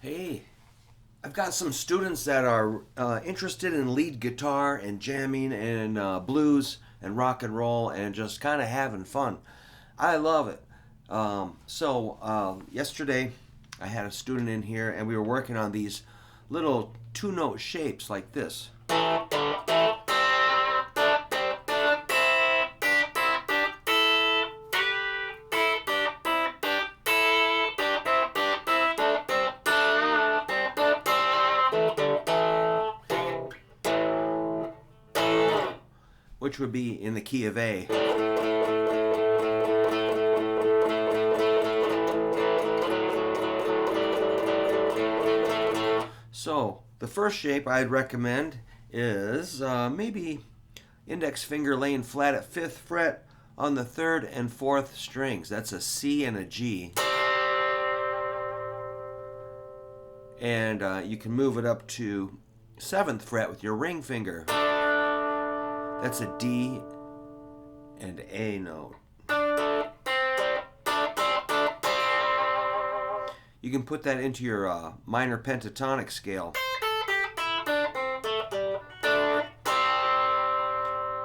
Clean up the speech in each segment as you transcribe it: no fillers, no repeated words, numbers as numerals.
Hey, I've got some students that are interested in lead guitar and jamming and blues and rock and roll and just kind of having fun. I love it. Yesterday I had a student in here and we were working on these little two note shapes like this, which would be in the key of A. So, the first shape I'd recommend is maybe index finger laying flat at 5th fret on the 3rd and 4th strings. That's a C and a G. And you can move it up to 7th fret with your ring finger. That's a D and A note. You can put that into your minor pentatonic scale.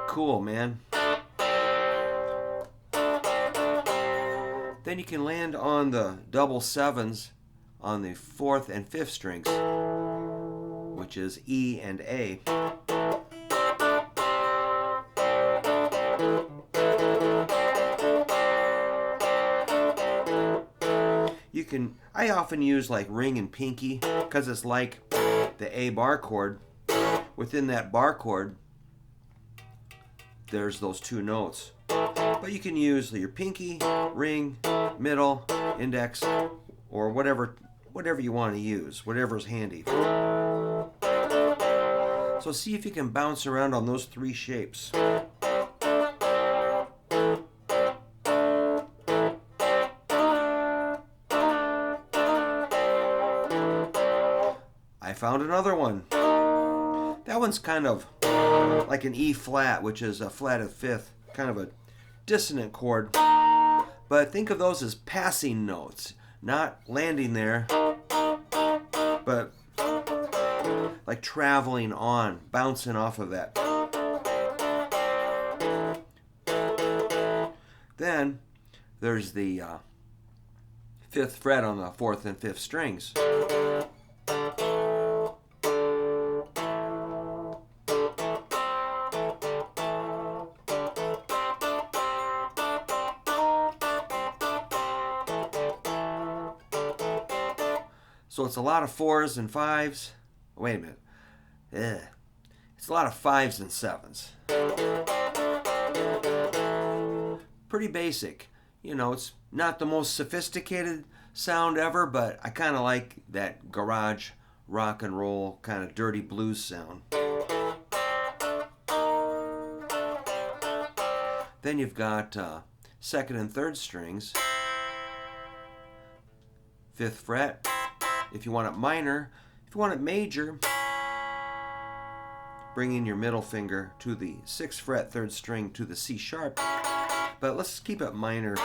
Cool, man. Then you can land on the double sevens on the 4th and 5th strings, which is E and A. I often use like ring and pinky because it's like the A bar chord. Within that bar chord, there's those two notes. But you can use your pinky, ring, middle, index, or whatever you want to use, whatever's handy. So see if you can bounce around on those three shapes. I found another one. That one's kind of like an E flat, which is a flat of 5th, kind of a dissonant chord. But think of those as passing notes, not landing there, but like traveling on, bouncing off of that. Then there's the 5th fret on the 4th and 5th strings. So it's a lot of 4s and 5s. Wait a minute. It's a lot of 5s and 7s. Pretty basic. You know, it's not the most sophisticated sound ever, but I kind of like that garage rock and roll kind of dirty blues sound. Then you've got 2nd and 3rd strings. 5th fret. If you want it minor, if you want it major, bring in your middle finger to the 6th fret, 3rd string to the C sharp. But let's keep it minor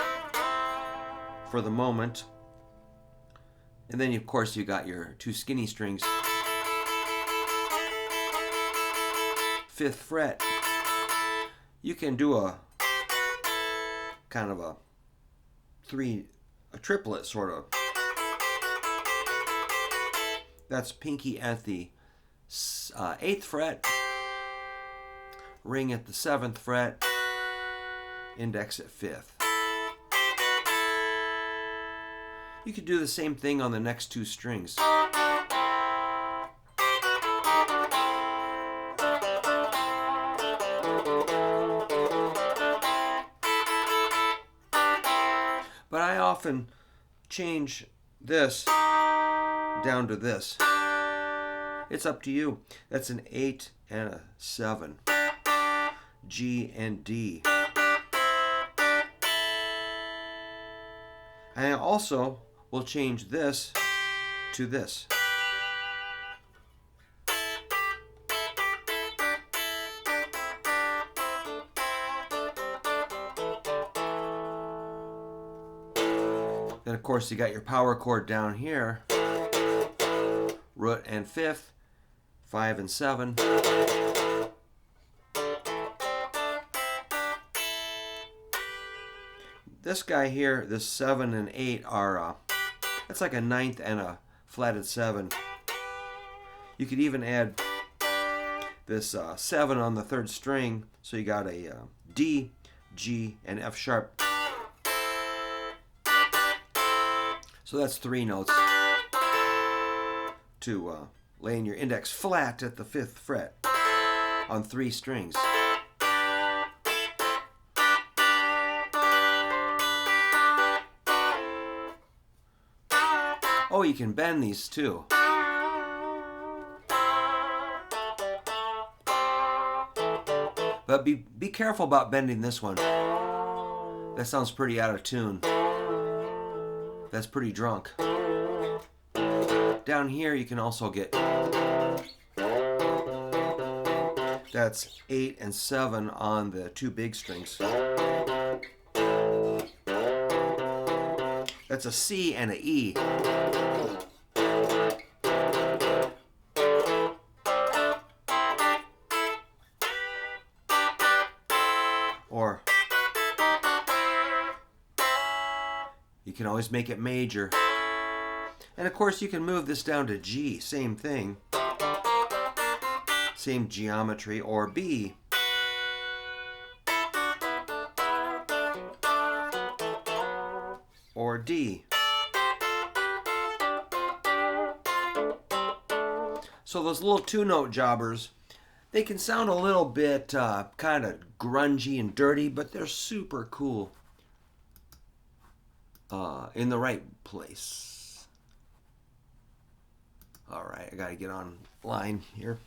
for the moment. And then, of course, you got your 2 skinny strings. 5th fret. You can do a kind of a triplet sort of. That's pinky at the 8th fret, ring at the 7th fret, index at 5th. You could do the same thing on the next 2 strings. But I often change this down to this. It's up to you. That's an 8 and a 7. G and D. I also will change this to this. Then of course you got your power chord down here. root and fifth, 5 and 7. This guy here, this 7 and 8 are, that's like a ninth and a flatted 7. You could even add this 7 on the 3rd string, so you got a D, G, and F sharp. So that's 3 notes to laying your index flat at the 5th fret on 3 strings. Oh, you can bend these too. But be careful about bending this one. That sounds pretty out of tune. That's pretty drunk. Down here you can also get, that's 8 and 7 on the 2 big strings. That's a C and an E. Or you can always make it major. And of course you can move this down to G, same thing. Same geometry, or B. Or D. So those little 2-note jobbers, they can sound a little bit kind of grungy and dirty, but they're super cool in the right place. All right, I got to get online here.